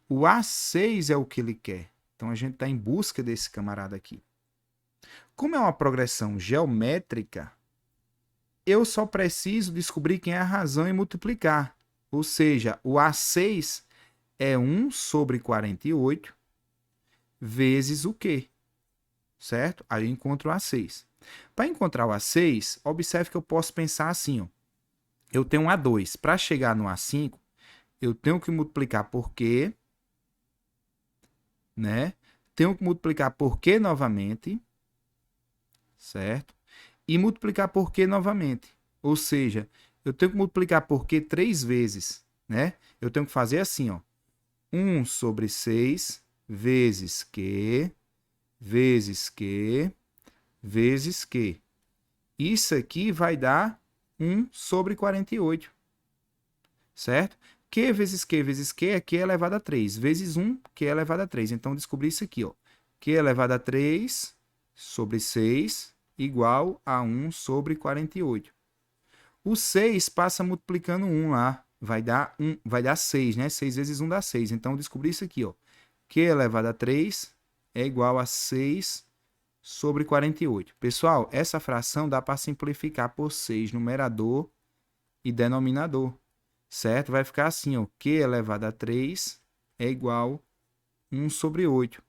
O A6 é o que ele quer. Então a gente está em busca desse camarada aqui. Como é uma progressão geométrica, eu só preciso descobrir quem é a razão e multiplicar. Ou seja, o A6 é 1 sobre 48 vezes o quê? Certo? Aí eu encontro o A6. Para encontrar o A6, observe que eu posso pensar assim, ó. Eu tenho um A2. Para chegar no A5, eu tenho que multiplicar por Q, né? Tenho que multiplicar por Q novamente, certo? E multiplicar por Q novamente. Ou seja, eu tenho que multiplicar por Q 3 vezes, né? Eu tenho que fazer assim, ó. 1 sobre 6 vezes Q, vezes Q, vezes Q. Isso aqui vai dar 1 sobre 48, certo? Q vezes Q vezes Q é Q elevado a 3, vezes 1, Q elevado a 3. Então, descobri isso aqui, ó. Q elevado a 3 sobre 6 igual a 1 sobre 48. O 6 passa multiplicando 1 lá. Vai dar 6, né? 6 vezes 1 dá 6. Então, descobri isso aqui, ó. Q elevado a 3 é igual a 6 sobre 48. Pessoal, essa fração dá para simplificar por 6, numerador e denominador, certo? Vai ficar assim, ó. Q elevado a 3 é igual a 1 sobre 8.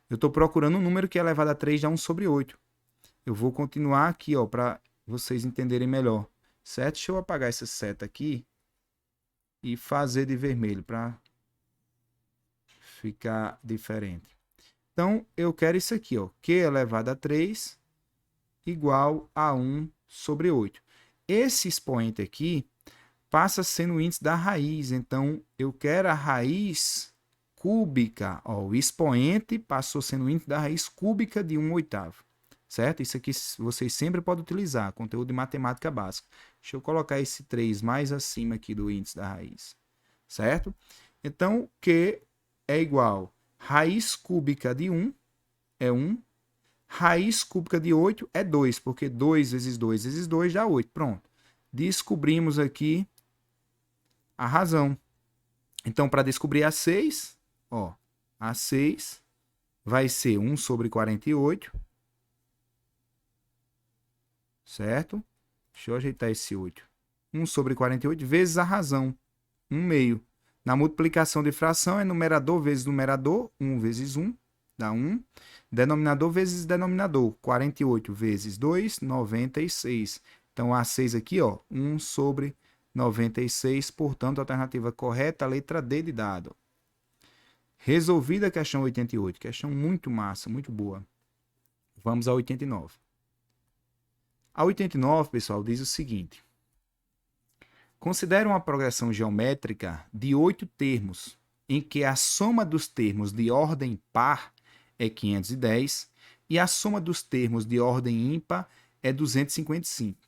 Eu estou procurando um número que é elevado a 3 dá 1 sobre 8. Eu vou continuar aqui, ó, para vocês entenderem melhor, certo? Deixa eu apagar essa seta aqui e fazer de vermelho para ficar diferente. Então, eu quero isso aqui, ó. Q elevado a 3 igual a 1 sobre 8. Esse expoente aqui passa a ser no índice da raiz. Então, eu quero a raiz cúbica. Ó, o expoente passou a ser no índice da raiz cúbica de 1/8. Certo? Isso aqui vocês sempre podem utilizar, conteúdo de matemática básica. Deixa eu colocar esse 3 mais acima aqui do índice da raiz. Certo? Então, Q é igual a raiz cúbica de 1 é 1, Raiz cúbica de 8 é 2, porque 2 vezes 2 vezes 2 dá 8. Pronto. Descobrimos aqui a razão. Então, para descobrir a 6, ó, a 6 vai ser 1 sobre 48, certo? Deixa eu ajeitar esse 8. 1 sobre 48 vezes a razão, 1 meio. Na multiplicação de fração é numerador vezes numerador, 1 vezes 1, dá 1. Denominador vezes denominador, 48 vezes 2, 96. Então, a 6 aqui, ó, 1 sobre 96, portanto, a alternativa correta, a letra D de dado. Resolvida a questão 88, questão muito massa, muito boa. Vamos a 89. A 89, pessoal, diz o seguinte. Considere uma progressão geométrica de 8 termos, em que a soma dos termos de ordem par é 510 e a soma dos termos de ordem ímpar é 255.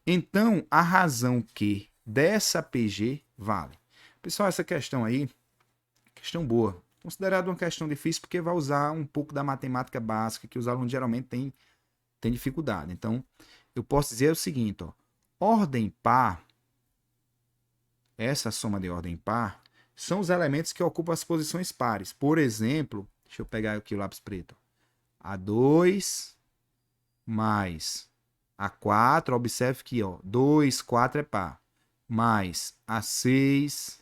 Então, a razão que dessa PG vale. Pessoal, essa questão aí, questão boa. Considerada uma questão difícil porque vai usar um pouco da matemática básica que os alunos geralmente têm dificuldade. Então, eu posso dizer o seguinte, ó, ordem par, essa soma de ordem par, são os elementos que ocupam as posições pares. Por exemplo, deixa eu pegar aqui o lápis preto. A2 mais A4, observe que ó, 2, 4 é par, mais A6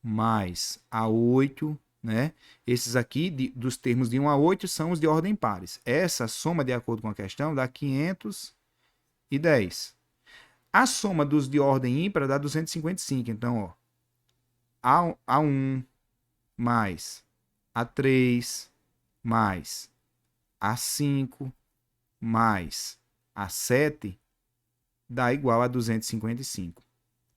mais A8, né? Esses aqui, dos termos de 1 a 8, são os de ordem pares. Essa soma, de acordo com a questão, dá 510. A soma dos de ordem ímpar dá 255. Então, ó, A1 mais A3 mais A5 mais A7 dá igual a 255,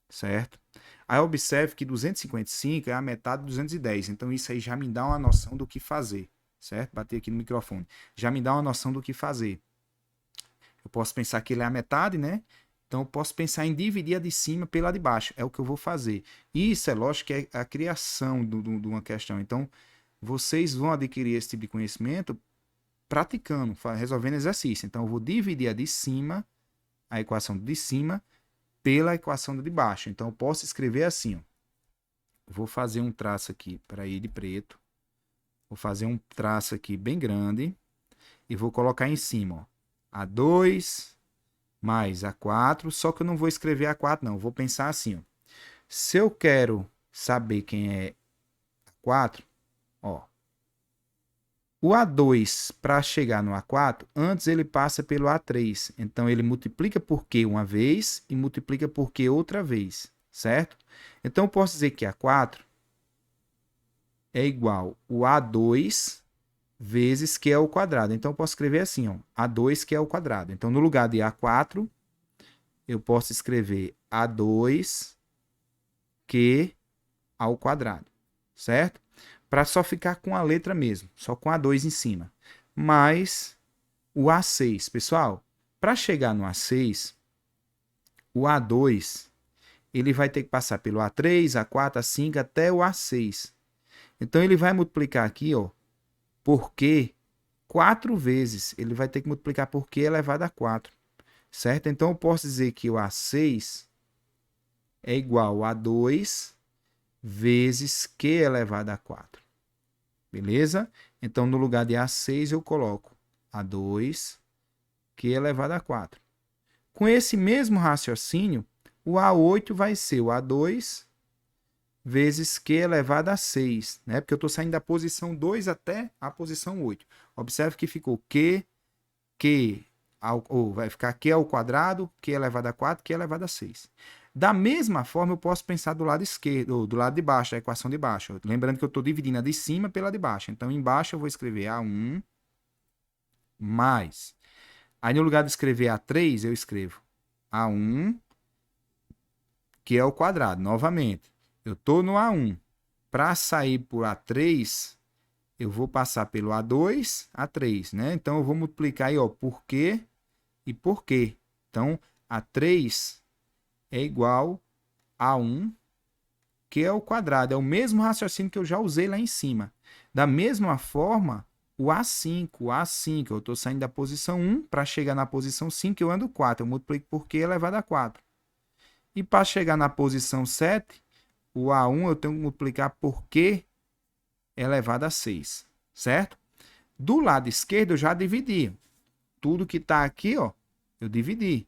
certo? Aí observe que 255 é a metade de 210, então isso aí já me dá uma noção do que fazer, certo? Bater aqui no microfone. Já me dá uma noção do que fazer. Eu posso pensar que ele é a metade, né? Então eu posso pensar em dividir a de cima pela de baixo, é o que eu vou fazer. Isso é lógico que é a criação de uma questão. Então vocês vão adquirir esse tipo de conhecimento praticando, resolvendo exercício. Então eu vou dividir a de cima, a equação de cima, pela equação de baixo. Então eu posso escrever assim, ó. Vou fazer um traço aqui para ir de preto. Vou fazer um traço aqui bem grande e vou colocar em cima, ó, A2 mais A4, só que eu não vou escrever A4 não, eu vou pensar assim, ó. Se eu quero saber quem é A4, ó, o A2, para chegar no A4, antes ele passa pelo A3. Então, ele multiplica por Q uma vez e multiplica por Q outra vez, certo? Então, eu posso dizer que A4 é igual o A2 vezes Q ao quadrado. Então, eu posso escrever assim, ó, A2 Q ao quadrado. Então, no lugar de A4, eu posso escrever A2 Q ao quadrado, certo? Para só ficar com a letra mesmo, só com A2 em cima. Mais o A6. Pessoal, para chegar no A6, o A2 ele vai ter que passar pelo A3, A4, A5 até o A6. Então, ele vai multiplicar aqui, ó, por Q 4 vezes. Ele vai ter que multiplicar por Q elevado a 4, certo? Então, eu posso dizer que o A6 é igual a 2 vezes Q elevado a 4. Beleza? Então, no lugar de A6, eu coloco A2, Q elevado a 4. Com esse mesmo raciocínio, o A8 vai ser o A2 vezes Q elevado a 6, né? Porque eu estou saindo da posição 2 até a posição 8. Observe que ficou vai ficar Q ao quadrado, Q elevado a 4, Q elevado a 6. Da mesma forma, eu posso pensar do lado esquerdo, do lado de baixo, da equação de baixo. Lembrando que eu estou dividindo a de cima pela de baixo. Então, embaixo eu vou escrever A1 mais. Aí, no lugar de escrever A3, eu escrevo A1, que é o quadrado. Novamente, eu estou no A1. Para sair por A3, eu vou passar pelo A2, A3, né? Então, eu vou multiplicar aí, ó, por Q e por Q. Então, A3 é igual a 1, que é o quadrado. É o mesmo raciocínio que eu já usei lá em cima. Da mesma forma, o A5, eu estou saindo da posição 1, para chegar na posição 5 eu ando 4, eu multiplico por Q elevado a 4. E para chegar na posição 7, o A1 eu tenho que multiplicar por Q elevado a 6, certo? Do lado esquerdo eu já dividi. Tudo que está aqui, ó, eu dividi.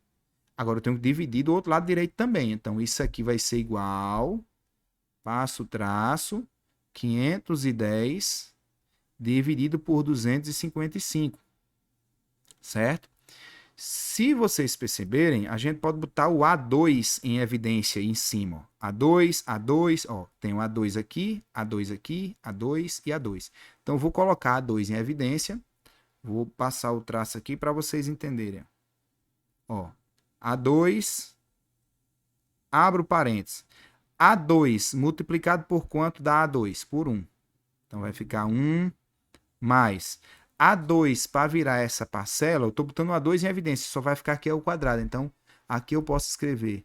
Agora eu tenho que dividir do outro lado direito também. Então isso aqui vai ser igual, passo traço, 510 dividido por 255, certo? Se vocês perceberem, a gente pode botar o A2 em evidência em cima. Ó. A2, A2, ó, tem o A2 aqui, A2 aqui, A2 e A2. Então eu vou colocar A2 em evidência. Vou passar o traço aqui para vocês entenderem. Ó, A2, abro parênteses. A2 multiplicado por quanto dá A2? Por 1. Então vai ficar 1 mais A2 para virar essa parcela, eu estou botando o A2 em evidência, só vai ficar aqui ao quadrado. Então, aqui eu posso escrever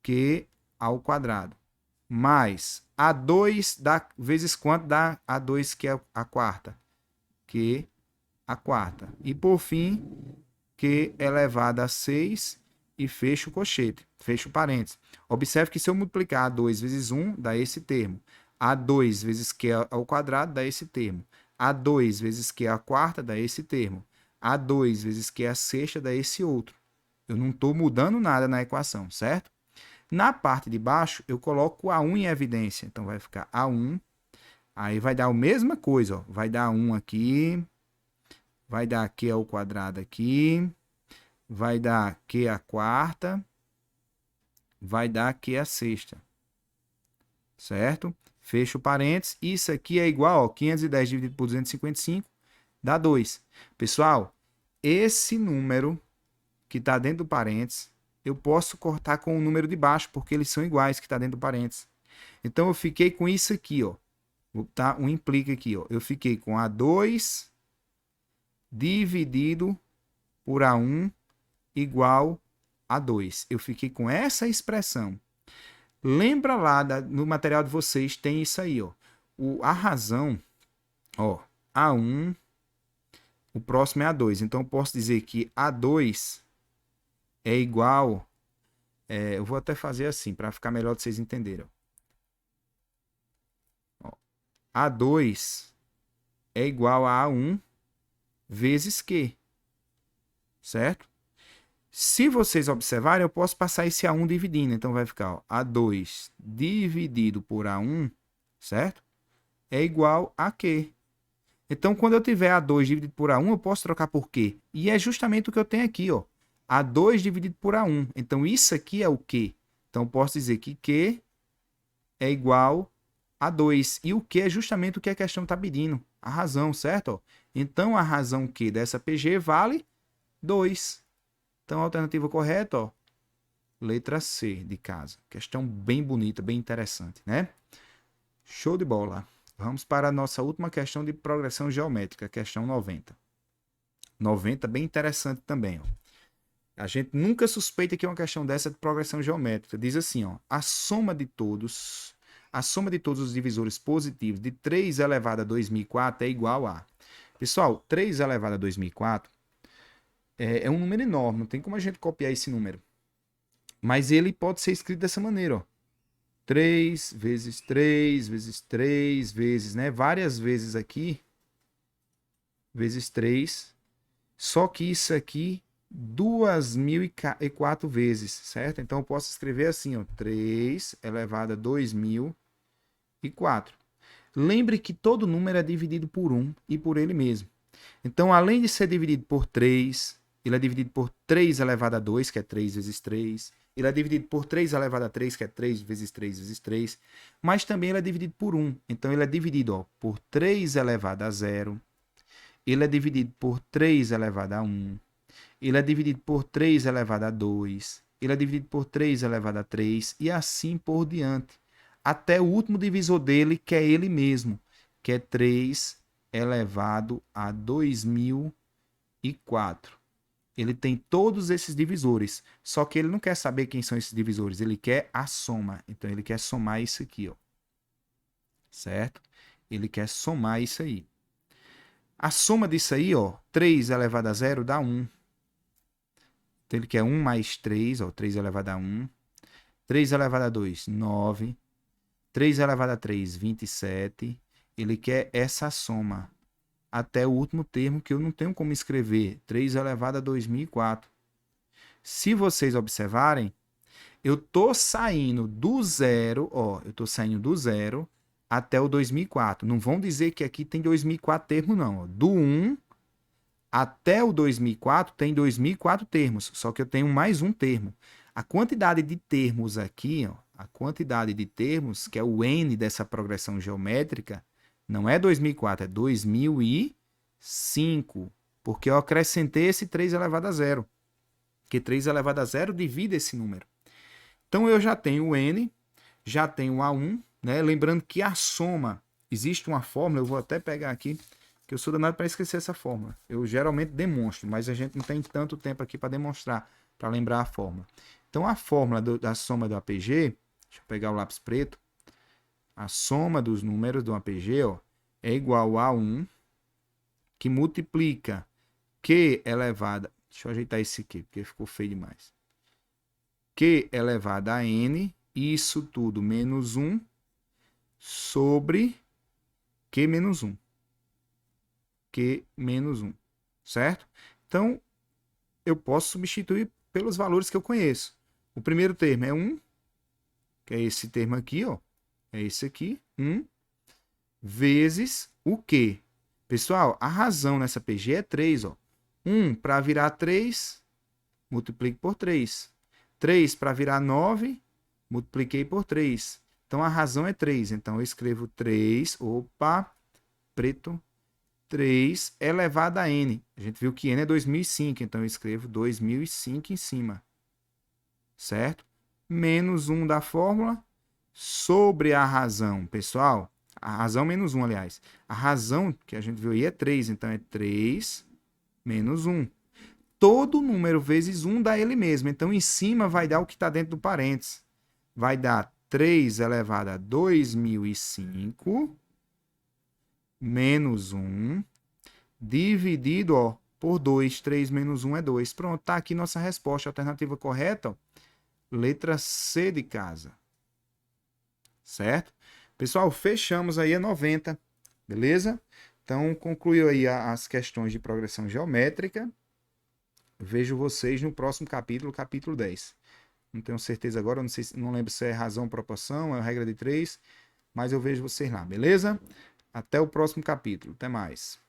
Q ao quadrado. Mais A2 dá, vezes quanto dá A2, que é a quarta? Q a quarta. E por fim, Q elevado a 6 e fecho o cochete, fecho o parênteses. Observe que se eu multiplicar A2 vezes 1, dá esse termo. A2 vezes Q ao quadrado dá esse termo. A2 vezes Q a quarta dá esse termo. A2 vezes Q a sexta dá esse outro. Eu não estou mudando nada na equação, certo? Na parte de baixo, eu coloco A1 em evidência. Então, vai ficar A1. Aí vai dar a mesma coisa. Ó. Vai dar 1 aqui. Vai dar Q ao quadrado aqui. Vai dar Q a quarta. Vai dar Q a sexta. Certo? Fecho parênteses. Isso aqui é igual, ó, 510 dividido por 255 dá 2. Pessoal, esse número que está dentro do parênteses, eu posso cortar com o número de baixo, porque eles são iguais que está dentro do parênteses. Então, eu fiquei com isso aqui, ó. Vou botar um implica aqui, ó. Eu fiquei com A2 dividido por A1 igual a 2. Eu fiquei com essa expressão. Lembra lá no material de vocês, tem isso aí, ó. A razão, ó, A1, o próximo é A2. Então, eu posso dizer que A2 é igual... eu vou até fazer assim, para ficar melhor de vocês entenderem. Ó, A2 é igual a A1 vezes Q. Certo? Se vocês observarem, eu posso passar esse A1 dividindo. Então, vai ficar ó, A2 dividido por A1, certo? É igual a Q. Então, quando eu tiver A2 dividido por A1, eu posso trocar por Q. E é justamente o que eu tenho aqui, ó. A2 dividido por A1. Então, isso aqui é o Q. Então, eu posso dizer que Q é igual a 2. E o Q é justamente o que a questão está pedindo. A razão, certo? Ó. Então, a razão Q dessa PG vale 2. Então, a alternativa correta, ó, letra C de casa. Questão bem bonita, bem interessante, né? Show de bola. Vamos para a nossa última questão de progressão geométrica, questão 90. 90, bem interessante também, ó. A gente nunca suspeita que uma questão dessa é de progressão geométrica. Diz assim, ó, a soma de todos os divisores positivos de 3 elevado a 2004 é igual a... Pessoal, 3 elevado a 2004 é um número enorme, não tem como a gente copiar esse número. Mas ele pode ser escrito dessa maneira, ó. 3 vezes 3 vezes 3 vezes, né? Várias vezes aqui. Vezes 3. Só que isso aqui, 2004 vezes, certo? Então, eu posso escrever assim, ó. 3 elevado a 2004. Lembre que todo número é dividido por 1 e por ele mesmo. Então, além de ser dividido por 3, ele é dividido por 3 elevado a 2, que é 3 vezes 3. Ele é dividido por 3 elevado a 3, que é 3 vezes 3 vezes 3. Mas também ele é dividido por 1. Então, ele é dividido ó, por 3 elevado a 0. Ele é dividido por 3 elevado a 1. Ele é dividido por 3 elevado a 2. Ele é dividido por 3 elevado a 3. E assim por diante. Até o último divisor dele, que é ele mesmo. Que é 3 elevado a 2004. Ele tem todos esses divisores, só que ele não quer saber quem são esses divisores, ele quer a soma. Então, ele quer somar isso aqui, ó. Certo? Ele quer somar isso aí. A soma disso aí, ó, 3 elevado a 0 dá 1. Então ele quer 1 mais 3, ó, 3 elevado a 1. 3 elevado a 2, 9. 3 elevado a 3, 27. Ele quer essa soma até o último termo que eu não tenho como escrever. 3 elevado a 2004. Se vocês observarem, eu tô saindo do zero, ó, eu tô saindo do zero até o 2004. Não vão dizer que aqui tem 2004 termos, não. Ó. Do 1 até o 2004 tem 2004 termos, só que eu tenho mais um termo. A quantidade de termos aqui, ó, a quantidade de termos, que é o n dessa progressão geométrica, não é 2004, é 2005, porque eu acrescentei esse 3 elevado a zero, que 3 elevado a zero divide esse número. Então eu já tenho o n, já tenho o A1, né? Lembrando que a soma, existe uma fórmula, eu vou até pegar aqui, que eu sou danado para esquecer essa fórmula. Eu geralmente demonstro, mas a gente não tem tanto tempo aqui para demonstrar, para lembrar a fórmula. Então a fórmula da soma do APG, deixa eu pegar o lápis preto, a soma dos números do APG, ó, é igual a 1, que multiplica Q elevado, deixa eu ajeitar esse aqui, porque ficou feio demais. Q elevado a N, isso tudo menos 1, sobre Q menos 1. Q menos 1, certo? Então, eu posso substituir pelos valores que eu conheço. O primeiro termo é 1, que é esse termo aqui, ó. É esse aqui, 1, vezes o Q. Pessoal, a razão nessa PG é 3, ó. 1 para virar 3, multiplique por 3. 3 para virar 9, multipliquei por 3. Então, a razão é 3. Então, eu escrevo 3, opa, preto, 3 elevado a n. A gente viu que n é 2005, então eu escrevo 2005 em cima. Certo? Menos 1 da fórmula sobre a razão. Pessoal, a razão menos 1, aliás. A razão que a gente viu aí é 3, então é 3 menos 1. Todo número vezes 1 dá ele mesmo. Então, em cima vai dar o que está dentro do parênteses. Vai dar 3 elevado a 2005 menos 1, dividido, ó, por 2. 3 menos 1 é 2. Pronto, tá aqui nossa resposta. A alternativa correta, ó, letra C de casa. Certo? Pessoal, fechamos aí a 90. Beleza? Então, concluiu aí as questões de progressão geométrica. Vejo vocês no próximo capítulo, capítulo 10. Não tenho certeza agora, não lembro se é razão, proporção, é a regra de 3, mas eu vejo vocês lá, beleza? Até o próximo capítulo. Até mais.